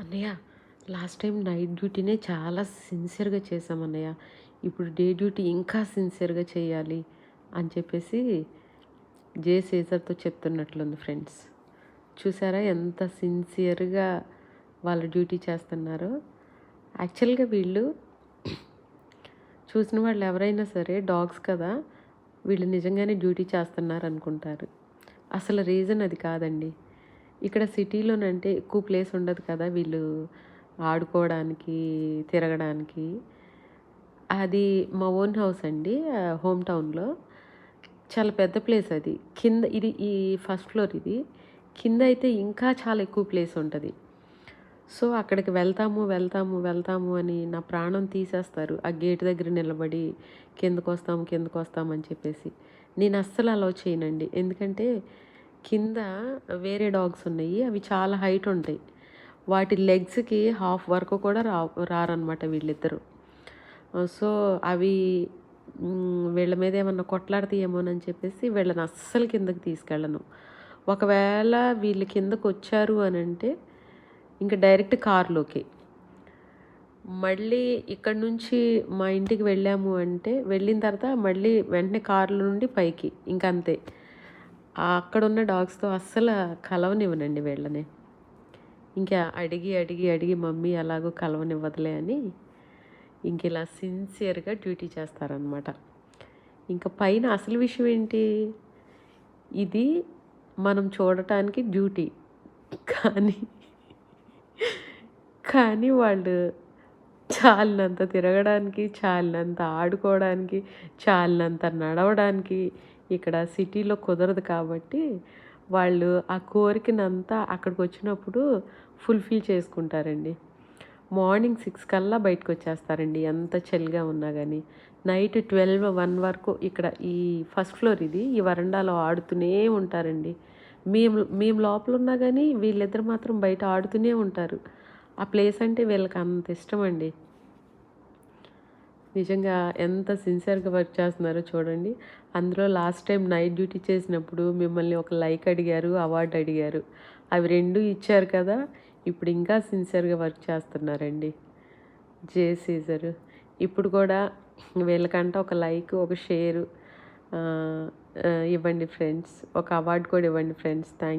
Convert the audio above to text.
అన్నయ్య, last time night డ్యూటీనే చాలా సిన్సియర్గా చేసామన్నయ్య. ఇప్పుడు డే డ్యూటీ ఇంకా సిన్సియర్గా చేయాలి అని చెప్పేసి సీజర్తో చెప్తున్నట్లుంది ఫ్రెండ్స్. చూసారా ఎంత సిన్సియర్గా వాళ్ళ డ్యూటీ చేస్తున్నారో. యాక్చువల్గా వీళ్ళు చూసిన వాళ్ళు ఎవరైనా సరే డాగ్స్ కదా, వీళ్ళు నిజంగానే డ్యూటీ చేస్తున్నారు అనుకుంటారు. అసలు రీజన్ అది కాదండి. ఇక్కడ సిటీలోనంటే ఎక్కువ ప్లేస్ ఉండదు కదా వీళ్ళు ఆడుకోవడానికి, తిరగడానికి. అది మా ఓన్ హౌస్ అండి, హోమ్ టౌన్లో. చాలా పెద్ద ప్లేస్ అది. కింద ఇది ఈ ఫస్ట్ ఫ్లోర్ ఇది. కింద అయితే ఇంకా చాలా ఎక్కువ ప్లేస్ ఉంటుంది. సో అక్కడికి వెళ్తాము అని నా ప్రాణం తీసేస్తారు. ఆ గేట్ దగ్గర నిలబడి కిందకు వస్తామని చెప్పేసి. నేను అస్సలు అలౌ చేయనండి. ఎందుకంటే కింద వేరే డాగ్స్ ఉన్నాయి, అవి చాలా హైట్ ఉంటాయి. వాటి లెగ్స్కి హాఫ్ వరకు కూడా రారనమాట వీళ్ళిద్దరు. సో అవి వీళ్ళ మీద ఏమన్నా కొట్లాడతాయేమోనని చెప్పేసి వీళ్ళని అస్సలు కిందకి తీసుకెళ్ళను. ఒకవేళ వీళ్ళు కిందకు వచ్చారు అని అంటే ఇంకా డైరెక్ట్ కారులోకి. మళ్ళీ ఇక్కడ నుంచి మా ఇంటికి వెళ్ళాము అంటే వెళ్ళిన తర్వాత మళ్ళీ వెంటనే కారులో నుండి పైకి, ఇంకంతే. అక్కడున్న డాగ్స్తో అస్సలు కలవనివ్వనండి వీళ్ళని. ఇంకా అడిగి మమ్మీ అలాగో కలవనివ్వదులే అని ఇంక ఇలా సిన్సియర్గా డ్యూటీ చేస్తారనమాట. ఇంకా పైన అసలు విషయం ఏంటి, ఇది మనం చూడటానికి డ్యూటీ, కానీ కానీ వాళ్ళు చాలినంత తిరగడానికి, చాలినంత ఆడుకోవడానికి, చాలినంత నడవడానికి ఇక్కడ సిటీలో కుదరదు. కాబట్టి వాళ్ళు ఆ కోరికనంతా అక్కడికి వచ్చినప్పుడు ఫుల్ఫిల్ చేసుకుంటారండి. మార్నింగ్ 6 కల్లా బయటకు వచ్చేస్తారండి, ఎంత చలిగా ఉన్నా కానీ. నైట్ 12, 1 వరకు ఇక్కడ ఈ ఫస్ట్ ఫ్లోర్ ఇది, ఈ వరండాలో ఆడుతూనే ఉంటారండి. మేము లోపల ఉన్నా కానీ వీళ్ళిద్దరు మాత్రం బయట ఆడుతూనే ఉంటారు. ఆ ప్లేస్ అంటే వీళ్ళకి అంత ఇష్టం అండి. నిజంగా ఎంత సిన్సియర్గా వర్క్ చేస్తున్నారో చూడండి. అందులో లాస్ట్ టైం నైట్ డ్యూటీ చేసినప్పుడు మిమ్మల్ని ఒక లైక్ అడిగారు, అవార్డు అడిగారు. అవి 2 ఇచ్చారు కదా. ఇప్పుడు ఇంకా సిన్సియర్గా వర్క్ చేస్తున్నారండి సీజరు. ఇప్పుడు కూడా వీళ్ళకంటే ఒక లైక్, ఒక షేరు ఇవ్వండి ఫ్రెండ్స్. ఒక అవార్డు కూడా ఇవ్వండి ఫ్రెండ్స్. థ్యాంక్